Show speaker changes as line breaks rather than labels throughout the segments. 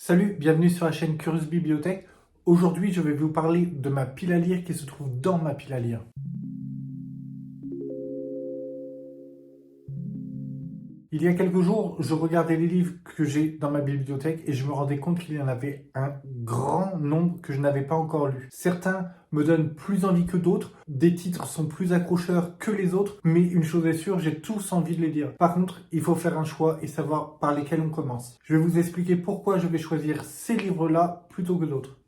Salut, bienvenue sur la chaîne Curious Bibliothèque. Aujourd'hui, je vais vous parler de ma pile à lire qui se trouve dans ma pile à lire. Il y a quelques jours, je regardais les livres que j'ai dans ma bibliothèque et je me rendais compte qu'il y en avait un grand nombre que je n'avais pas encore lu. Certains me donnent plus envie que d'autres, des titres sont plus accrocheurs que les autres, mais une chose est sûre, j'ai tous envie de les lire. Par contre, il faut faire un choix et savoir par lesquels on commence. Je vais vous expliquer pourquoi je vais choisir ces livres-là plutôt que d'autres.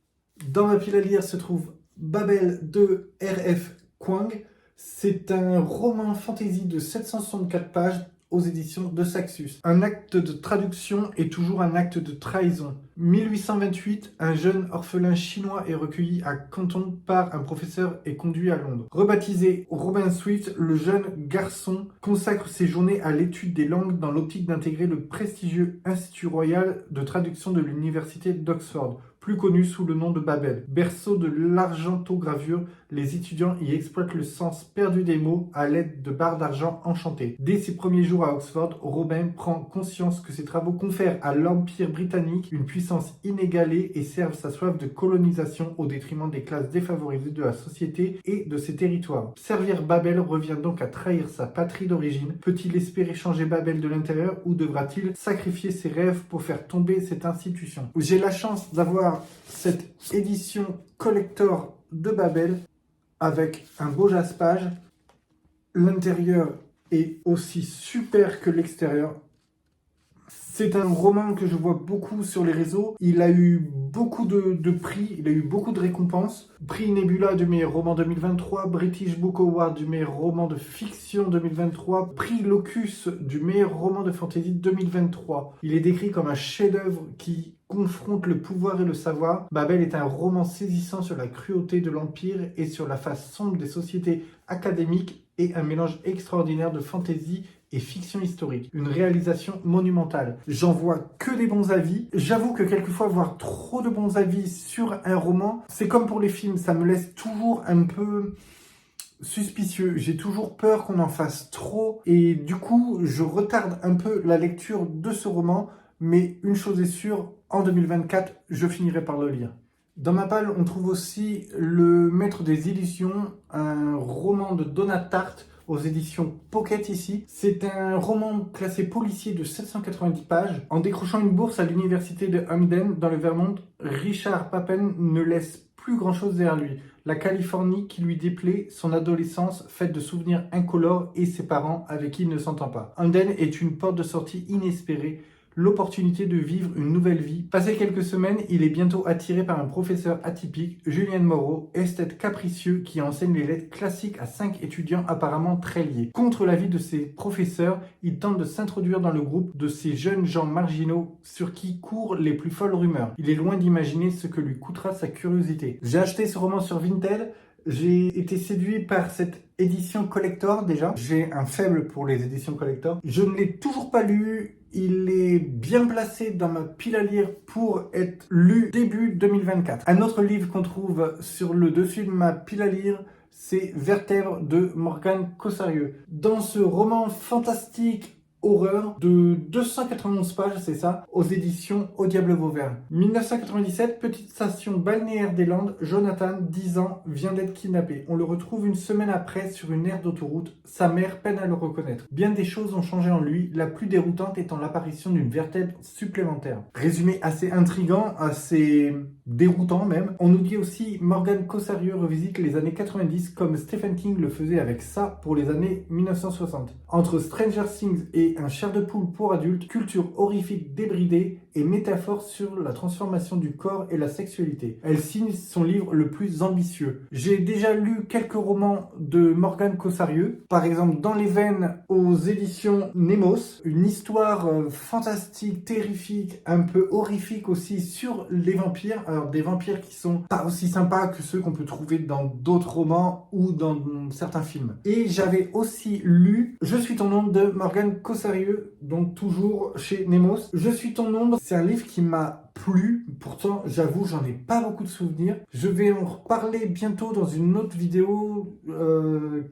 Dans ma pile à lire se trouve Babel de R.F. Kuang. C'est un roman fantasy de 764 pages aux éditions de Saxus. Un acte de traduction est toujours un acte de trahison. 1828, un jeune orphelin chinois est recueilli à Canton par un professeur et conduit à Londres. Rebaptisé Robin Swift, le jeune garçon consacre ses journées à l'étude des langues dans l'optique d'intégrer le prestigieux Institut royal de traduction de l'université d'Oxford, plus connu sous le nom de Babel. Berceau de l'argentogravure, les étudiants y exploitent le sens perdu des mots à l'aide de barres d'argent enchantées. Dès ses premiers jours à Oxford, Robin prend conscience que ses travaux confèrent à l'Empire britannique une puissance inégalée et servent sa soif de colonisation au détriment des classes défavorisées de la société et de ses territoires. Servir Babel revient donc à trahir sa patrie d'origine. Peut-il espérer changer Babel de l'intérieur ou devra-t-il sacrifier ses rêves pour faire tomber cette institution? J'ai la chance d'avoir cette édition collector de Babel avec un beau jaspage. L'intérieur est aussi super que l'extérieur. C'est un roman que je vois beaucoup sur les réseaux. Il a eu beaucoup de prix, il a eu beaucoup de récompenses. Prix Nebula du meilleur roman 2023, British Book Award du meilleur roman de fiction 2023, Prix Locus du meilleur roman de fantasy 2023. Il est décrit comme un chef-d'œuvre qui confronte le pouvoir et le savoir. Babel est un roman saisissant sur la cruauté de l'Empire et sur la face sombre des sociétés académiques et un mélange extraordinaire de fantasy et fiction historique. Une réalisation monumentale. J'en vois que des bons avis. J'avoue que quelquefois, voir trop de bons avis sur un roman, c'est comme pour les films, ça me laisse toujours un peu suspicieux. J'ai toujours peur qu'on en fasse trop et du coup, je retarde un peu la lecture de ce roman, mais une chose est sûre, en 2024, je finirai par le lire. Dans ma palle, on trouve aussi Le Maître des Illusions, un roman de Donna Tartt aux éditions Pocket ici. C'est un roman classé policier de 790 pages. En décrochant une bourse à l'université de Hamden dans le Vermont, Richard Papen ne laisse plus grand-chose derrière lui. La Californie qui lui déplaît, son adolescence faite de souvenirs incolores et ses parents avec qui il ne s'entend pas. Hamden est une porte de sortie inespérée, l'opportunité de vivre une nouvelle vie. Passé quelques semaines, il est bientôt attiré par un professeur atypique, Julian Moreau, esthète capricieux qui enseigne les lettres classiques à 5 étudiants apparemment très liés. Contre l'avis de ses professeurs, il tente de s'introduire dans le groupe de ces jeunes gens marginaux sur qui courent les plus folles rumeurs. Il est loin d'imaginer ce que lui coûtera sa curiosité. J'ai acheté ce roman sur Vinted. J'ai été séduit par cette édition collector déjà. J'ai un faible pour les éditions collector. Je ne l'ai toujours pas lu. Il est bien placé dans ma pile à lire pour être lu début 2024. Un autre livre qu'on trouve sur le dessus de ma pile à lire, c'est Vertèbre de Morgane Cossarieux. Dans ce roman fantastique horreur de 291 pages, c'est ça, aux éditions Au Diable Vauvert. 1997, petite station balnéaire des Landes, Jonathan, 10 ans, vient d'être kidnappé. On le retrouve une semaine après sur une aire d'autoroute. Sa mère peine à le reconnaître. Bien des choses ont changé en lui, la plus déroutante étant l'apparition d'une vertèbre supplémentaire. Résumé assez intriguant, assez déroutant même. On nous dit aussi Morgane Cossarieux revisite les années 90 comme Stephen King le faisait avec ça pour les années 1960. Entre Stranger Things et un chair de poule pour adultes, culture horrifique débridée et métaphore sur la transformation du corps et la sexualité. Elle signe son livre le plus ambitieux. J'ai déjà lu quelques romans de Morgane Cossarieux, par exemple Dans les veines aux éditions Nemos, une histoire fantastique, terrifique, un peu horrifique aussi sur les vampires. Alors des vampires qui sont pas aussi sympas que ceux qu'on peut trouver dans d'autres romans ou dans certains films. Et j'avais aussi lu Je suis ton ombre de Morgane Cossarieux, donc toujours chez Nemos. Je suis ton ombre, c'est un livre qui m'a plu, pourtant j'avoue j'en ai pas beaucoup de souvenirs. Je vais en reparler bientôt dans une autre vidéo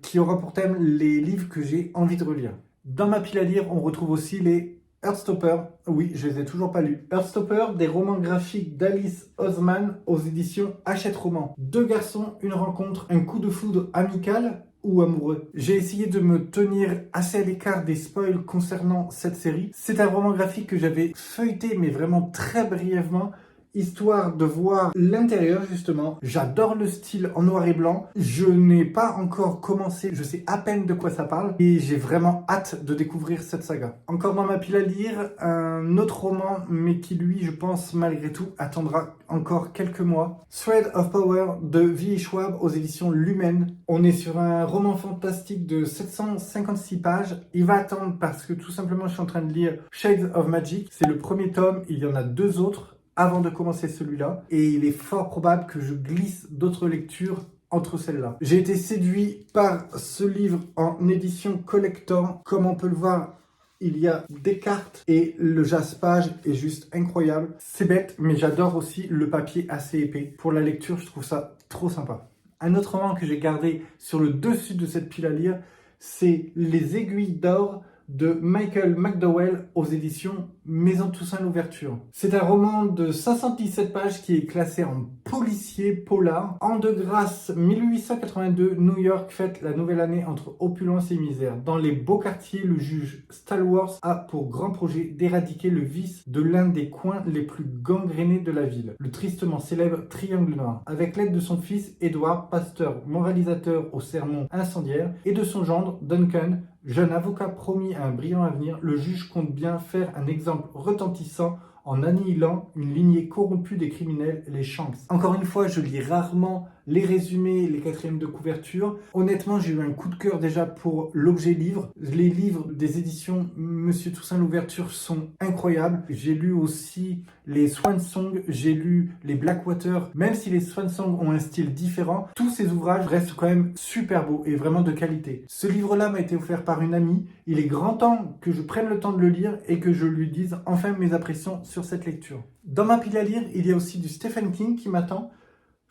qui aura pour thème les livres que j'ai envie de relire. Dans ma pile à lire, on retrouve aussi les Heartstopper, oui, je les ai toujours pas lus. Heartstopper, des romans graphiques d'Alice Oseman aux éditions Hachette Romans. Deux garçons, une rencontre, un coup de foudre amical ou amoureux. J'ai essayé de me tenir assez à l'écart des spoils concernant cette série. C'est un roman graphique que j'avais feuilleté, mais vraiment très brièvement, histoire de voir l'intérieur justement. J'adore le style en noir et blanc. Je n'ai pas encore commencé, je sais à peine de quoi ça parle et j'ai vraiment hâte de découvrir cette saga. Encore dans ma pile à lire, un autre roman, mais qui lui, je pense, malgré tout, attendra encore quelques mois. Thread of Power de V.E. Schwab aux éditions Lumen. On est sur un roman fantastique de 756 pages. Il va attendre parce que tout simplement je suis en train de lire Shades of Magic. C'est le premier tome, il y en a deux autres avant de commencer celui-là, et il est fort probable que je glisse d'autres lectures entre celles-là. J'ai été séduit par ce livre en édition collector. Comme on peut le voir, il y a des cartes et le jaspage est juste incroyable. C'est bête, mais j'adore aussi le papier assez épais. Pour la lecture, je trouve ça trop sympa. Un autre roman que j'ai gardé sur le dessus de cette pile à lire, c'est Les Aiguilles d'or de Michael McDowell aux éditions Maison Toussaint l'Ouverture. C'est un roman de 517 pages qui est classé en policier polar. An de grâce 1882, New York fête la nouvelle année entre opulence et misère. Dans les beaux quartiers, le juge Stallworth a pour grand projet d'éradiquer le vice de l'un des coins les plus gangrénés de la ville, le tristement célèbre Triangle Noir. Avec l'aide de son fils Edward, pasteur moralisateur au sermon incendiaire, et de son gendre Duncan, jeune avocat promis à un brillant avenir, le juge compte bien faire un exemple retentissant en annihilant une lignée corrompue des criminels, les Shanks. Encore une fois, je lis rarement les résumés, les quatrièmes de couverture. Honnêtement, j'ai eu un coup de cœur déjà pour l'objet livre. Les livres des éditions Monsieur Toussaint l'Ouverture sont incroyables. J'ai lu aussi les Swan Song, j'ai lu les Blackwater. Même si les Swan Song ont un style différent, tous ces ouvrages restent quand même super beaux et vraiment de qualité. Ce livre-là m'a été offert par une amie. Il est grand temps que je prenne le temps de le lire et que je lui dise enfin mes impressions sur cette lecture. Dans ma pile à lire, il y a aussi du Stephen King qui m'attend.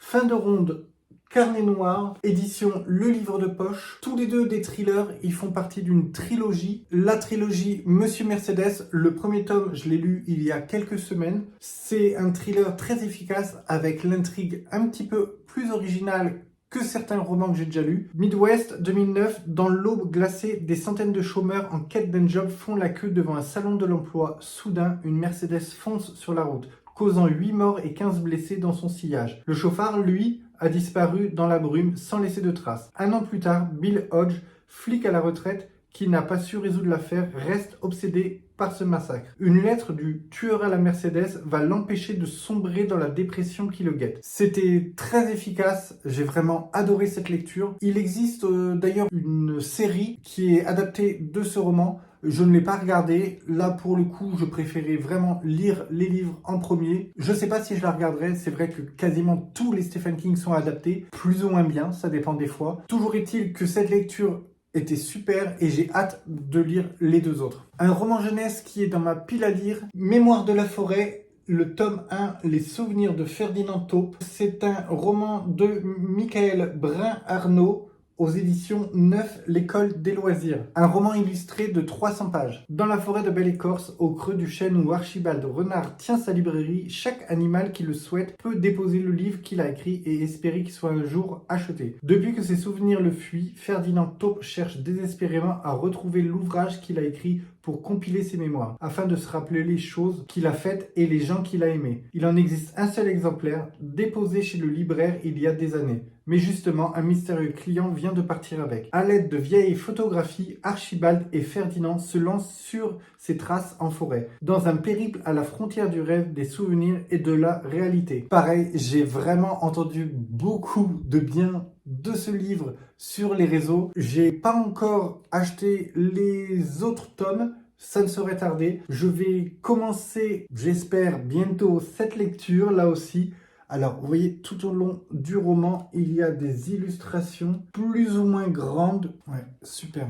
Fin de ronde, Carnet noir, édition Le Livre de Poche. Tous les deux des thrillers, ils font partie d'une trilogie. La trilogie Monsieur Mercedes, le premier tome, je l'ai lu il y a quelques semaines. C'est un thriller très efficace avec l'intrigue un petit peu plus originale que certains romans que j'ai déjà lus. Midwest 2009, dans l'aube glacée, des centaines de chômeurs en quête d'un job font la queue devant un salon de l'emploi. Soudain, une Mercedes fonce sur la route, causant 8 morts et 15 blessés dans son sillage. Le chauffard, lui, a disparu dans la brume sans laisser de traces. Un an plus tard, Bill Hodge, flic à la retraite, qui n'a pas su résoudre l'affaire, reste obsédé par ce massacre. Une lettre du tueur à la Mercedes va l'empêcher de sombrer dans la dépression qui le guette. C'était très efficace, j'ai vraiment adoré cette lecture. Il existe d'ailleurs une série qui est adaptée de ce roman. Je ne l'ai pas regardé. Là, pour le coup, je préférais vraiment lire les livres en premier. Je ne sais pas si je la regarderai. C'est vrai que quasiment tous les Stephen King sont adaptés, plus ou moins bien, ça dépend des fois. Toujours est-il que cette lecture était super et j'ai hâte de lire les deux autres. Un roman jeunesse qui est dans ma pile à lire, Mémoire de la forêt, le tome 1, Les souvenirs de Ferdinand Taupe. C'est un roman de Michael Brun-Arnaud aux éditions 9, l'école des loisirs. Un roman illustré de 300 pages. Dans la forêt de Belle-Écorce, au creux du chêne où Archibald Renard tient sa librairie, chaque animal qui le souhaite peut déposer le livre qu'il a écrit et espérer qu'il soit un jour acheté. Depuis que ses souvenirs le fuient, Ferdinand Taupe cherche désespérément à retrouver l'ouvrage qu'il a écrit pour compiler ses mémoires, afin de se rappeler les choses qu'il a faites et les gens qu'il a aimés. Il en existe un seul exemplaire, déposé chez le libraire il y a des années. Mais justement, un mystérieux client vient de partir avec. À l'aide de vieilles photographies, Archibald et Ferdinand se lancent sur ses traces en forêt, dans un périple à la frontière du rêve, des souvenirs et de la réalité. Pareil, j'ai vraiment entendu beaucoup de bien de ce livre sur les réseaux. J'ai pas encore acheté les autres tomes, ça ne saurait tarder. Je vais commencer, j'espère, bientôt cette lecture, là aussi. Alors, vous voyez, tout au long du roman, il y a des illustrations plus ou moins grandes. Ouais, super.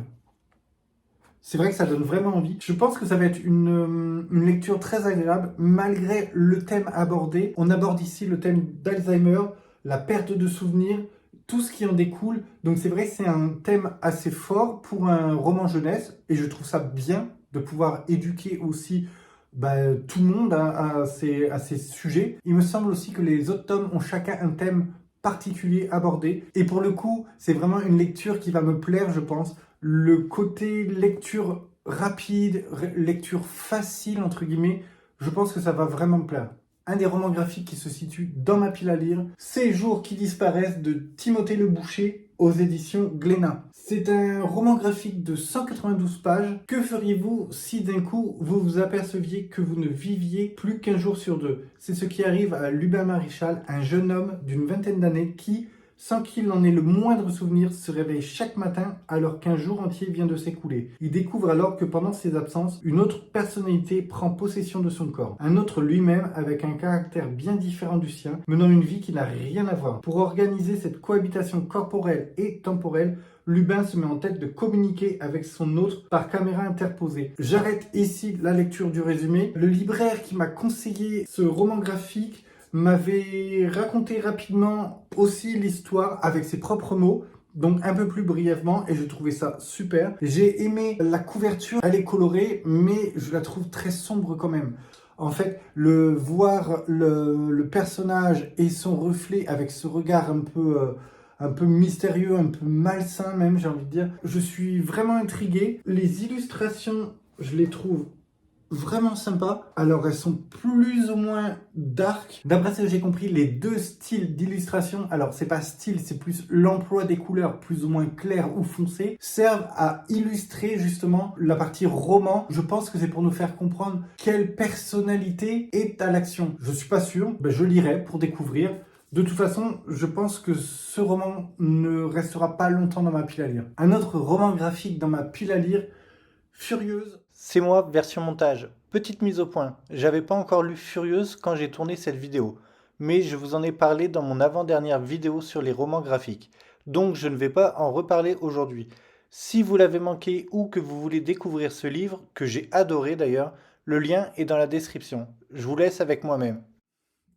C'est vrai que ça donne vraiment envie. Je pense que ça va être une lecture très agréable, malgré le thème abordé. On aborde ici le thème d'Alzheimer, la perte de souvenirs, tout ce qui en découle. Donc c'est vrai que c'est un thème assez fort pour un roman jeunesse, et je trouve ça bien de pouvoir éduquer aussi tout le monde à ces sujets. Il me semble aussi que les autres tomes ont chacun un thème particulier abordé. Et pour le coup, c'est vraiment une lecture qui va me plaire, je pense. Le côté lecture rapide, lecture facile, entre guillemets, je pense que ça va vraiment me plaire. Un des romans graphiques qui se situe dans ma pile à lire, Ces jours qui disparaissent de Timothée Le Boucher aux éditions Glénat. C'est un roman graphique de 192 pages. Que feriez-vous si d'un coup vous vous aperceviez que vous ne viviez plus qu'un jour sur deux? C'est ce qui arrive à Lubin Maréchal, un jeune homme d'une vingtaine d'années qui, sans qu'il en ait le moindre souvenir, se réveille chaque matin alors qu'un jour entier vient de s'écouler. Il découvre alors que pendant ses absences, une autre personnalité prend possession de son corps. Un autre lui-même avec un caractère bien différent du sien, menant une vie qui n'a rien à voir. Pour organiser cette cohabitation corporelle et temporelle, Lubin se met en tête de communiquer avec son autre par caméra interposée. J'arrête ici la lecture du résumé. Le libraire qui m'a conseillé ce roman graphique m'avait raconté rapidement aussi l'histoire avec ses propres mots, donc un peu plus brièvement, et je trouvais ça super. J'ai aimé la couverture, elle est colorée, mais je la trouve très sombre quand même. En fait, voir le personnage et son reflet avec ce regard un peu mystérieux, un peu malsain même, j'ai envie de dire. Je suis vraiment intrigué. Les illustrations, je les trouve vraiment sympa. Alors elles sont plus ou moins dark. D'après ce que j'ai compris, les deux styles d'illustration, alors c'est pas style, c'est plus l'emploi des couleurs plus ou moins claires ou foncées, servent à illustrer justement la partie roman. Je pense que c'est pour nous faire comprendre quelle personnalité est à l'action. Je suis pas sûr, je lirai pour découvrir. De toute façon, je pense que ce roman ne restera pas longtemps dans ma pile à lire. Un autre roman graphique dans ma pile à lire, Furieuse. C'est moi, version montage. Petite mise au point, j'avais pas encore lu Furieuse quand j'ai tourné cette vidéo, mais je vous en ai parlé dans mon avant-dernière vidéo sur les romans graphiques, donc je ne vais pas en reparler aujourd'hui. Si vous l'avez manqué ou que vous voulez découvrir ce livre, que j'ai adoré d'ailleurs, le lien est dans la description. Je vous laisse avec moi-même.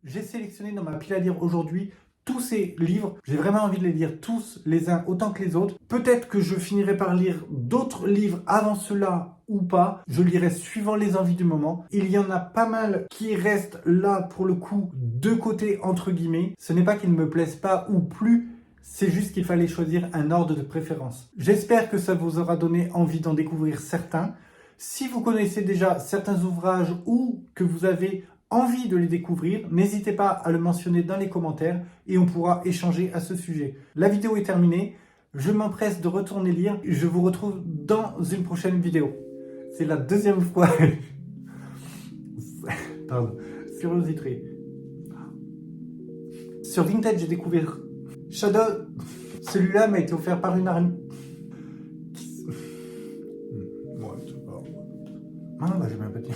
J'ai sélectionné dans ma pile à lire aujourd'hui tous ces livres. J'ai vraiment envie de les lire tous, les uns autant que les autres. Peut-être que je finirai par lire d'autres livres avant cela ou pas. Je lirai suivant les envies du moment. Il y en a pas mal qui restent là pour le coup de côté entre guillemets. Ce n'est pas qu'ils ne me plaisent pas ou plus. C'est juste qu'il fallait choisir un ordre de préférence. J'espère que ça vous aura donné envie d'en découvrir certains. Si vous connaissez déjà certains ouvrages ou que vous avez envie de les découvrir, n'hésitez pas à le mentionner dans les commentaires et on pourra échanger à ce sujet. La vidéo est terminée, je m'empresse de retourner lire, je vous retrouve dans une prochaine vidéo. C'est la deuxième fois. Pardon. Curiosité. Sur Vinted, j'ai découvert Shadow. Celui-là m'a été offert par une arme. Ah, j'ai même pas dit.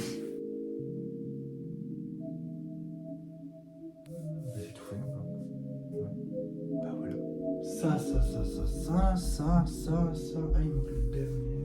J'ai tout fait encore. Voilà. Ça. Ah, il manque le dernier.